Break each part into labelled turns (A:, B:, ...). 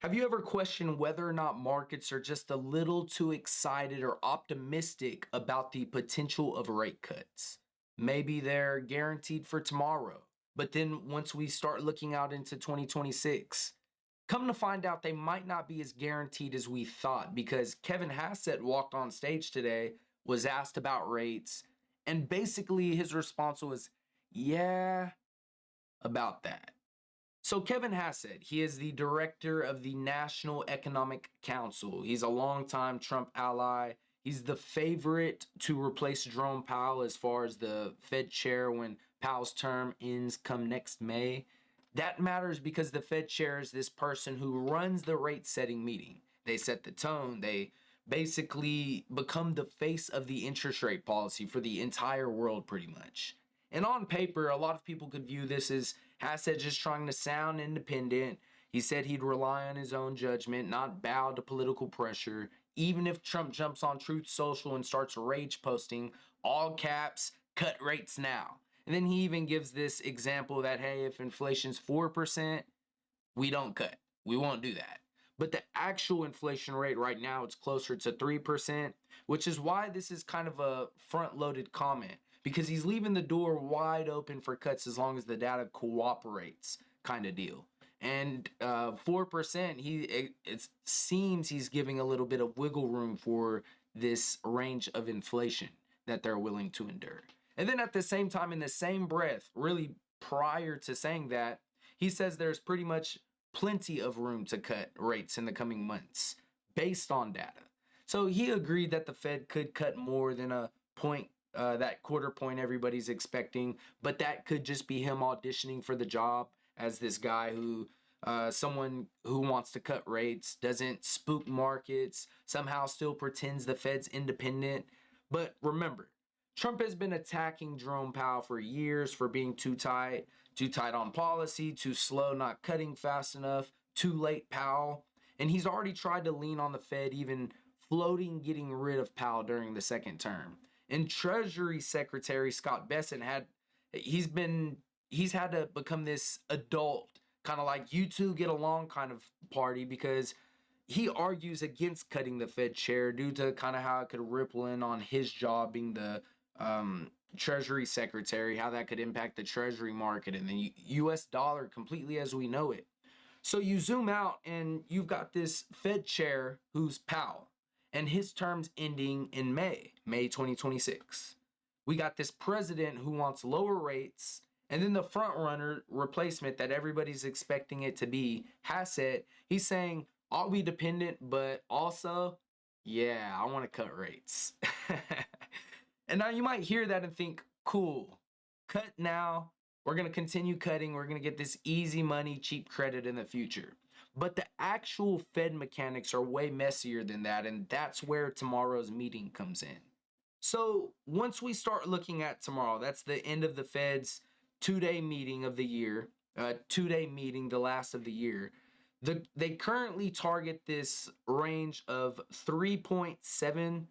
A: Have you ever questioned whether or not markets are just a little too excited or optimistic about the potential of rate cuts? Maybe they're guaranteed for tomorrow, but then once we start looking out into 2026, come to find out they might not be as guaranteed as we thought because Kevin Hassett walked on stage today, was asked about rates, and basically his response was, yeah, about that. So Kevin Hassett, he is the director of the National Economic Council. He's a longtime Trump ally. He's the favorite to replace Jerome Powell as far as the Fed chair when Powell's term ends come next May. That matters because the Fed chair is this person who runs the rate setting meeting. They set the tone. They basically become the face of the interest rate policy for the entire world pretty much. And on paper, a lot of people could view this as Hassett just trying to sound independent. He said he'd rely on his own judgment, not bow to political pressure. Even if Trump jumps on Truth Social and starts rage posting, all caps, cut rates now. And then he even gives this example that, hey, if inflation's 4%, we don't cut. We won't do that. But the actual inflation rate right now, it's closer to 3%, which is why this is kind of a front-loaded comment because he's leaving the door wide open for cuts as long as the data cooperates kind of deal. And 4%, it seems he's giving a little bit of wiggle room for this range of inflation that they're willing to endure. And then at the same time, in the same breath, really prior to saying that, he says there's pretty much plenty of room to cut rates in the coming months based on data. So he agreed that the Fed could cut more than a point, that quarter point everybody's expecting, but that could just be him auditioning for the job as this guy who, someone who wants to cut rates, doesn't spook markets, somehow still pretends the Fed's independent. But remember, Trump has been attacking Jerome Powell for years for being too tight on policy, too slow, not cutting fast enough, too late Powell. And he's already tried to lean on the Fed, even floating getting rid of Powell during the second term. And Treasury Secretary Scott Bessent he's had to become this adult, kind of like you two get along kind of party because he argues against cutting the Fed chair due to kind of how it could ripple in on his job being the Treasury Secretary, how that could impact the Treasury market and the US dollar completely as we know it. So you zoom out and you've got this Fed chair who's Powell, and his term's ending in May 2026. We got this president who wants lower rates, and then the front runner replacement that everybody's expecting it to be, Hassett, he's saying, I'll be dependent, but also, yeah, I want to cut rates. And now you might hear that and think, cool, cut now. We're going to continue cutting. We're going to get this easy money, cheap credit in the future. But the actual Fed mechanics are way messier than that, and that's where tomorrow's meeting comes in. So once we start looking at tomorrow, that's the end of the Fed's two-day meeting of the year, two-day meeting, the last of the year. They currently target this range of 3.75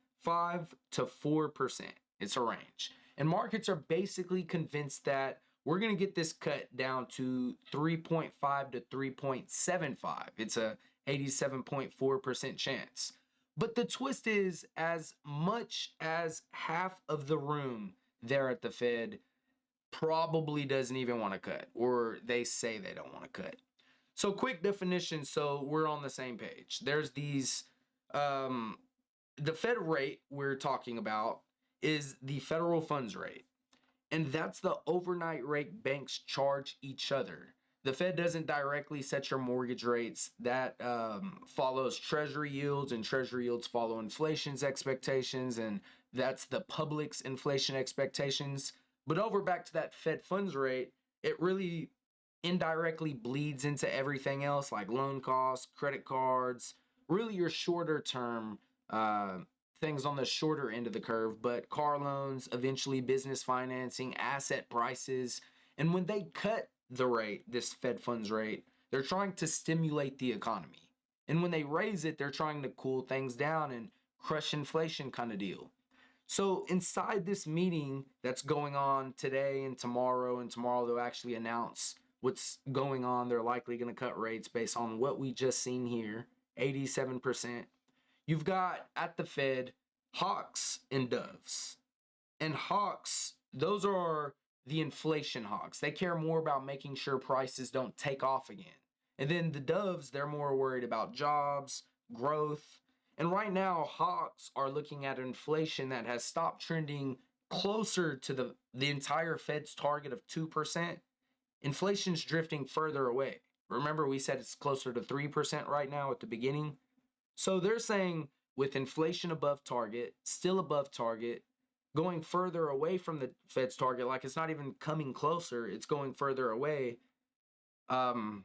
A: to 4%. It's a range. And markets are basically convinced that we're going to get this cut down to 3.5 to 3.75. It's a 87.4% chance. But the twist is as much as half of the room there at the Fed probably doesn't even want to cut, or they say they don't want to cut. So quick definition, so we're on the same page. There's these, the Fed rate we're talking about is the federal funds rate. And that's the overnight rate banks charge each other. The Fed doesn't directly set your mortgage rates. That follows treasury yields, and treasury yields follow inflation's expectations, and that's the public's inflation expectations. But over back to that Fed funds rate, it really indirectly bleeds into everything else like loan costs, credit cards, really your shorter term things on the shorter end of the curve, but car loans, eventually business financing, asset prices. And when they cut the rate, this Fed funds rate, they're trying to stimulate the economy. And when they raise it, they're trying to cool things down and crush inflation kind of deal. So inside this meeting that's going on today and tomorrow they'll actually announce what's going on. They're likely going to cut rates based on what we just seen here, 87%. You've got at the Fed hawks and doves. And hawks, those are the inflation hawks. They care more about making sure prices don't take off again. And then the doves, they're more worried about jobs, growth. And right now, hawks are looking at inflation that has stopped trending closer to the entire Fed's target of 2%. Inflation's drifting further away. Remember, we said it's closer to 3% right now at the beginning. So they're saying with inflation above target, still above target, going further away from the Fed's target, like it's not even coming closer, it's going further away. That's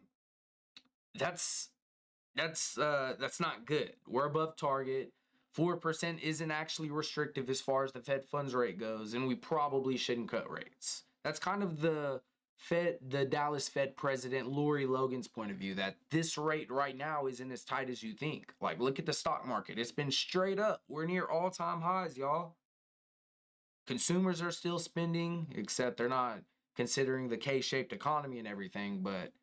A: not good. We're above target. 4% isn't actually restrictive as far as the Fed funds rate goes, and we probably shouldn't cut rates. That's kind of the Dallas Fed president Lori Logan's point of view, that this rate right now isn't as tight as you think. Like, look at the stock market. It's been straight up. We're near all-time highs, y'all. Consumers are still spending, except they're not considering the K-shaped economy and everything, but,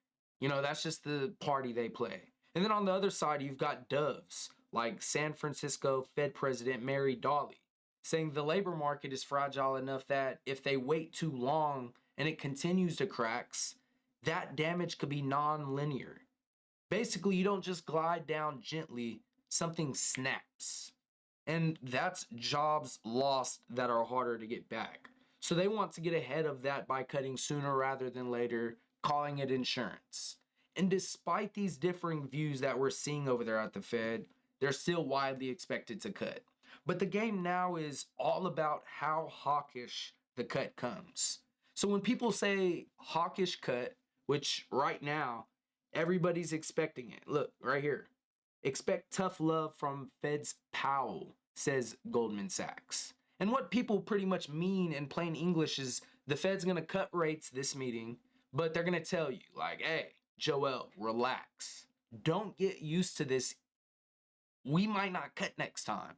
A: that's just the party they play. And then on the other side, you've got doves, like San Francisco Fed President Mary Daly, saying the labor market is fragile enough that if they wait too long and it continues to cracks, that damage could be non-linear. Basically, you don't just glide down gently, something snaps. And that's jobs lost that are harder to get back. So they want to get ahead of that by cutting sooner rather than later, calling it insurance. And despite these differing views that we're seeing over there at the Fed, they're still widely expected to cut. But the game now is all about how hawkish the cut comes. So when people say hawkish cut, which right now, everybody's expecting it. Look, right here. Expect tough love from Fed's Powell, says Goldman Sachs. And what people pretty much mean in plain English is the Fed's going to cut rates this meeting, but they're going to tell you, like, hey, Joel, relax. Don't get used to this. We might not cut next time.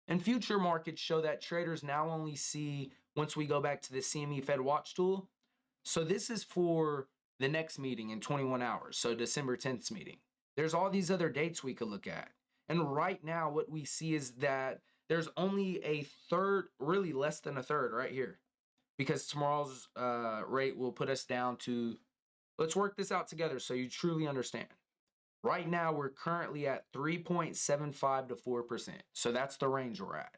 A: And future markets show that traders now only see, once we go back to the CME Fed Watch tool. So this is for the next meeting in 21 hours, so December 10th meeting. There's all these other dates we could look at. And right now, what we see is that there's only a third, really less than a third right here. Because tomorrow's rate will put us down to, let's work this out together so you truly understand. Right now, we're currently at 3.75 to 4%. So that's the range we're at.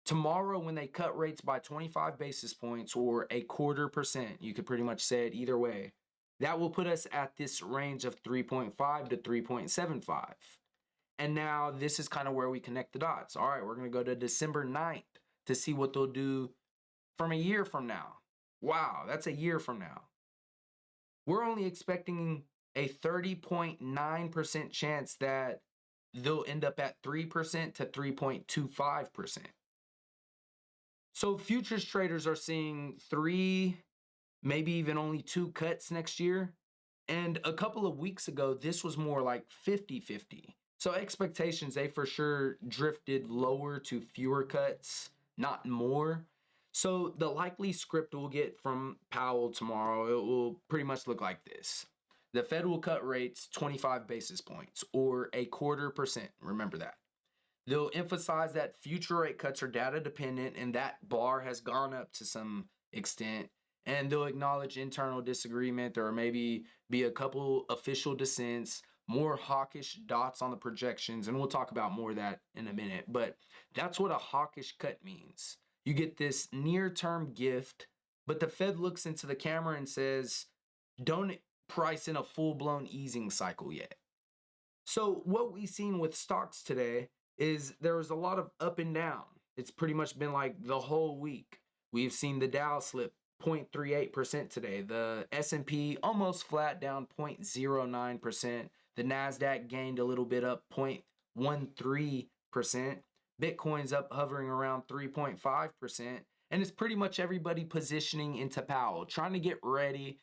A: Tomorrow, when they cut rates by 25 basis points or 0.25%, you could pretty much say it either way, that will put us at this range of 3.5 to 3.75. And now this is kind of where we connect the dots. All right, we're going to go to December 9th to see what they'll do from a year from now. Wow, that's a year from now. We're only expecting a 30.9% chance that they'll end up at 3% to 3.25%. So futures traders are seeing 3, maybe even only 2 cuts next year. And a couple of weeks ago, this was more like 50-50. So expectations, they for sure drifted lower to fewer cuts, not more. So the likely script we'll get from Powell tomorrow, it will pretty much look like this. The Fed will cut rates 25 basis points or 0.25%. Remember that. They'll emphasize that future rate cuts are data dependent and that bar has gone up to some extent. And they'll acknowledge internal disagreement. There may be a couple official dissents, more hawkish dots on the projections, and we'll talk about more of that in a minute. But that's what a hawkish cut means. You get this near-term gift, but the Fed looks into the camera and says, don't price in a full-blown easing cycle yet. So what we've seen with stocks today is there was a lot of up and down. It's pretty much been like the whole week. We've seen the Dow slip 0.38% today. The S&P almost flat, down 0.09%. The NASDAQ gained a little bit, up 0.13%. Bitcoin's up, hovering around 3.5%. And it's pretty much everybody positioning into Powell, trying to get ready,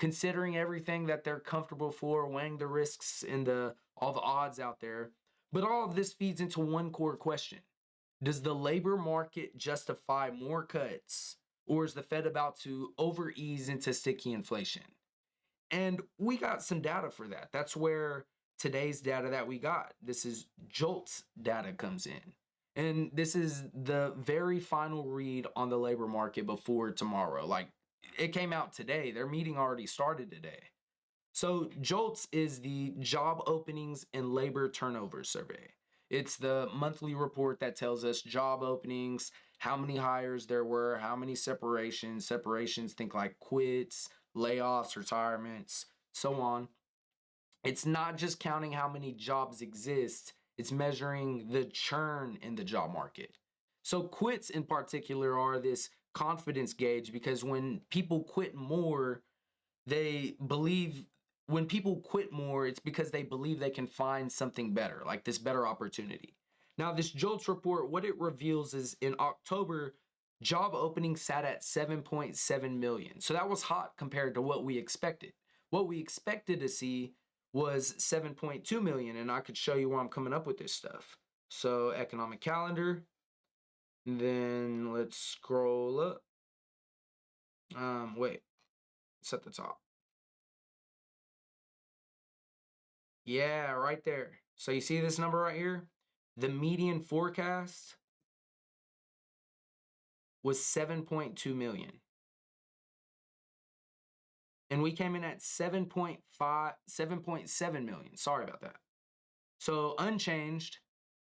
A: considering everything that they're comfortable for, weighing the risks and all the odds out there. But all of this feeds into one core question. Does the labor market justify more cuts, or is the Fed about to over-ease into sticky inflation? And we got some data for that. That's where today's data that we got, this is JOLTS data, comes in. And this is the very final read on the labor market before tomorrow. Like, it came out today. Their meeting already started today. So JOLTS is the Job Openings and Labor Turnover Survey. It's the monthly report that tells us job openings, how many hires there were, how many separations. Separations, think like quits, layoffs, retirements, so on. It's not just counting how many jobs exist, it's measuring the churn in the job market. So quits in particular are this confidence gauge because when people quit more, they believe when people quit more, it's because they believe they can find something better, like this better opportunity. Now, this JOLTS report, what it reveals is in October, job openings sat at 7.7 million. So that was hot compared to what we expected. What we expected to see was 7.2 million, and I could show you where I'm coming up with this stuff. So economic calendar, then let's scroll up. Wait, it's at the top. Yeah, right there. So you see this number right here? The median forecast was 7.2 million. And we came in at 7.7 million. Sorry about that. So unchanged,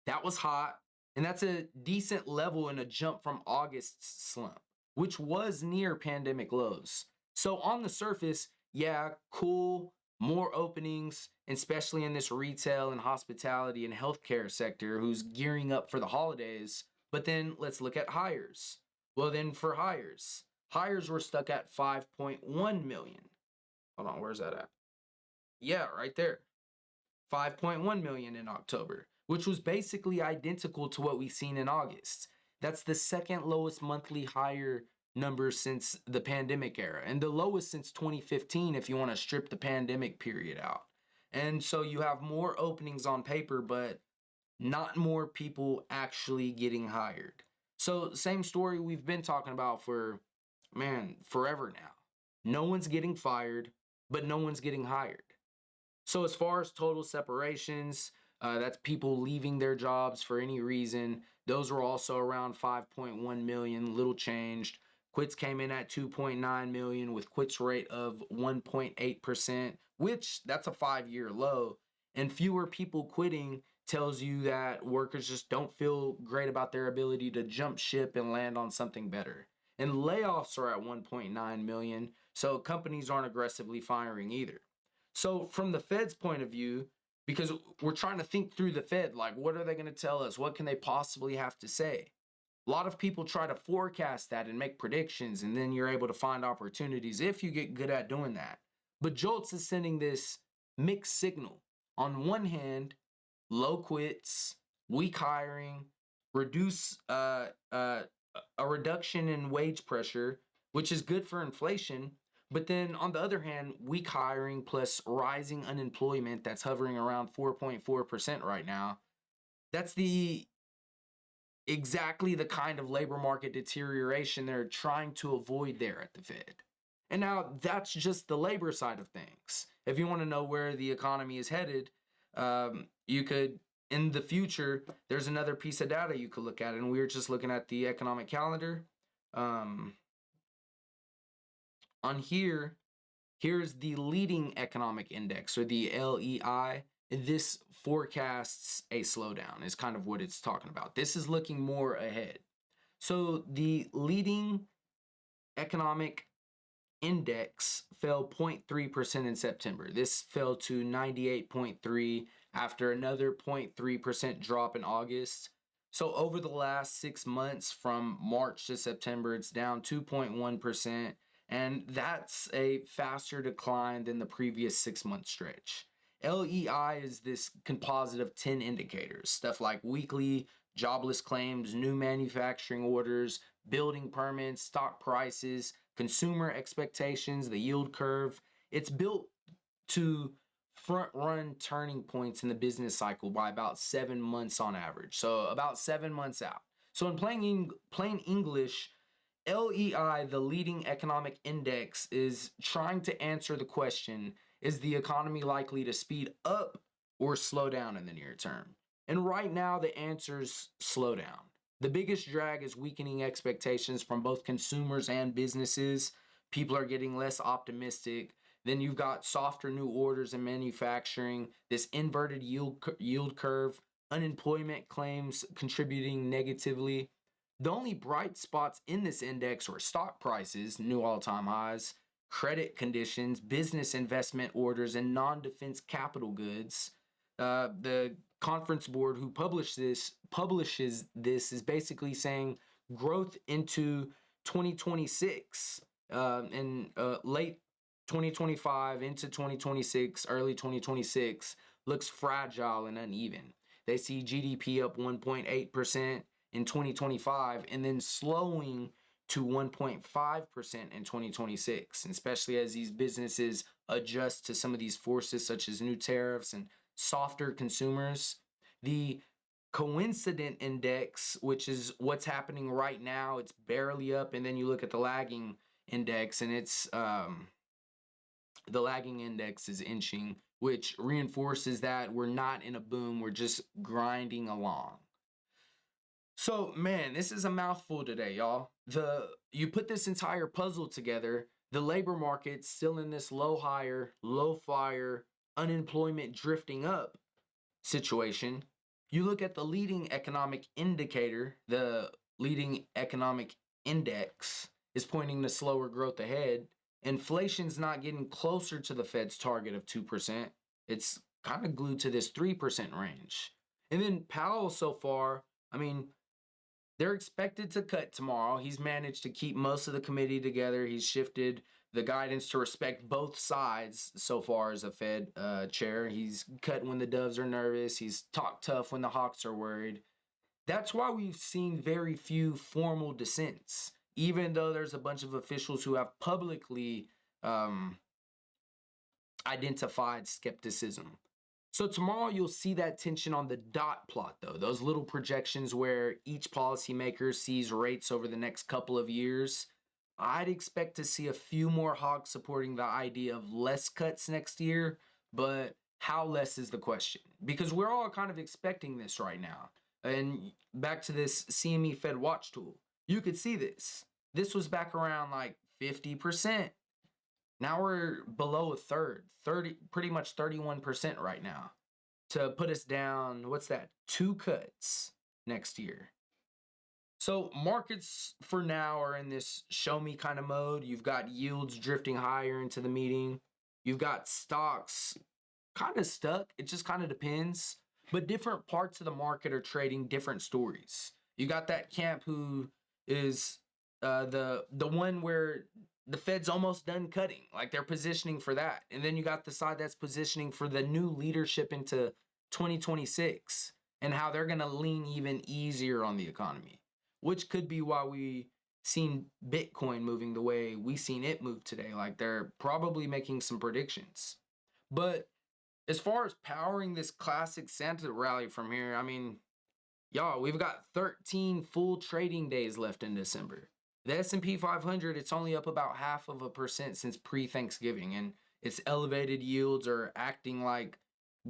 A: that was hot. And that's a decent level and a jump from August's slump, which was near pandemic lows. So on the surface, yeah, cool, more openings, especially in this retail and hospitality and healthcare sector who's gearing up for the holidays. But then let's look at hires. Well, then for hires were stuck at 5.1 million. Hold on, where's that at? Yeah, right there. 5.1 million in October, which was basically identical to what we seen in August. That's the second lowest monthly hire number since the pandemic era, and the lowest since 2015 if you want to strip the pandemic period out. And so you have more openings on paper, but not more people actually getting hired. So, same story we've been talking about for, man, forever now. No one's getting fired, but no one's getting hired. So as far as total separations, that's people leaving their jobs for any reason. Those were also around 5.1 million, little changed. Quits came in at 2.9 million with quits rate of 1.8%, which that's a 5-year low. And fewer people quitting tells you that workers just don't feel great about their ability to jump ship and land on something better. And layoffs are at 1.9 million, so companies aren't aggressively firing either. So from the Fed's point of view, because we're trying to think through the Fed, like what are they going to tell us? What can they possibly have to say? A lot of people try to forecast that and make predictions, and then you're able to find opportunities if you get good at doing that. But JOLTS is sending this mixed signal. On one hand, low quits, weak hiring, reduce a reduction in wage pressure, which is good for inflation. But then on the other hand, weak hiring plus rising unemployment that's hovering around 4.4% right now. That's exactly the kind of labor market deterioration they're trying to avoid there at the Fed. And now that's just the labor side of things. If you want to know where the economy is headed, you could, in the future, there's another piece of data you could look at. And we were just looking at the economic calendar. On here, here's the leading economic index, or the LEI. This forecasts a slowdown, is kind of what it's talking about. This is looking more ahead. So the leading economic index fell 0.3% in September. This fell to 98.3 after another 0.3% drop in August. So over the last 6 months from March to September, it's down 2.1%. And that's a faster decline than the previous 6-month stretch. LEI is this composite of 10 indicators, stuff like weekly jobless claims, new manufacturing orders, building permits, stock prices, consumer expectations, the yield curve. It's built to front run turning points in the business cycle by about 7 months on average. So about 7 months out. So in plain English, LEI, the leading economic index, is trying to answer the question, is the economy likely to speed up or slow down in the near term? And right now, the answer is slow down. The biggest drag is weakening expectations from both consumers and businesses. People are getting less optimistic. Then you've got softer new orders in manufacturing, this inverted yield curve, unemployment claims contributing negatively. The only bright spots in this index were stock prices, new all-time highs, credit conditions, business investment orders, and non-defense capital goods. The conference board who publishes this is basically saying growth into 2026 and late 2025 into 2026, early 2026 looks fragile and uneven. They see GDP up 1.8% in 2025 and then slowing to 1.5% in 2026, especially as these businesses adjust to some of these forces such as new tariffs and softer consumers. The coincident index, which is what's happening right now, it's barely up, and then you look at the lagging index and it's the lagging index is inching, which reinforces that we're not in a boom, we're just grinding along. So, man, this is a mouthful today, y'all. You put this entire puzzle together, the labor market's still in this low hire, low flyer, unemployment drifting up situation. You look at the leading economic indicator, the leading economic index is pointing to slower growth ahead. Inflation's not getting closer to the Fed's target of 2%. It's kind of glued to this 3% range. And then Powell so far, I mean, they're expected to cut tomorrow. He's managed to keep most of the committee together. He's shifted the guidance to respect both sides so far as a Fed chair. He's cut when the doves are nervous. He's talked tough when the hawks are worried. That's why we've seen very few formal dissents, even though there's a bunch of officials who have publicly identified skepticism. So tomorrow you'll see that tension on the dot plot, though, those little projections where each policymaker sees rates over the next couple of years. I'd expect to see a few more hawks supporting the idea of less cuts next year, but how less is the question? Because we're all kind of expecting this right now. And back to this CME Fed Watch tool, you could see this. This was back around like 50%. Now we're below a third, pretty much 31% right now, to put us down, what's that, 2 cuts next year. So markets for now are in this show me kind of mode. You've got yields drifting higher into the meeting. You've got stocks kind of stuck. It just kind of depends. But different parts of the market are trading different stories. You got that camp who is the one where the Fed's almost done cutting, like they're positioning for that. And then you got the side that's positioning for the new leadership into 2026 and how they're going to lean even easier on the economy, which could be why we seen Bitcoin moving the way we seen it move today. Like they're probably making some predictions. But as far as powering this classic Santa rally from here, I mean, y'all, we've got 13 full trading days left in December. The S&P 500, it's only up about 0.5% since pre-Thanksgiving, and its elevated yields are acting like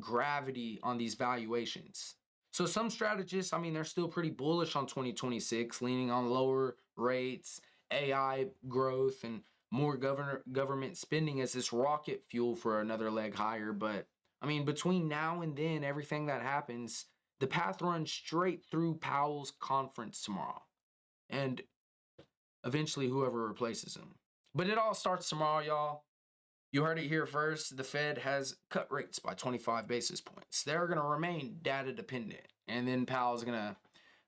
A: gravity on these valuations. So some strategists, I mean, they're still pretty bullish on 2026, leaning on lower rates, AI growth, and more government spending as this rocket fuel for another leg higher. But, I mean, between now and then, everything that happens, the path runs straight through Powell's conference tomorrow. And eventually whoever replaces him. But it all starts tomorrow, y'all. You heard it here first. The Fed has cut rates by 25 basis points. They're going to remain data dependent. And then Powell's going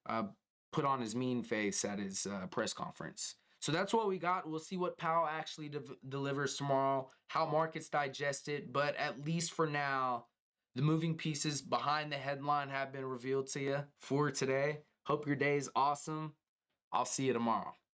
A: to put on his mean face at his press conference. So that's what we got. We'll see what Powell actually delivers tomorrow, how markets digest it. But at least for now, the moving pieces behind the headline have been revealed to you for today. Hope your day is awesome. I'll see you tomorrow.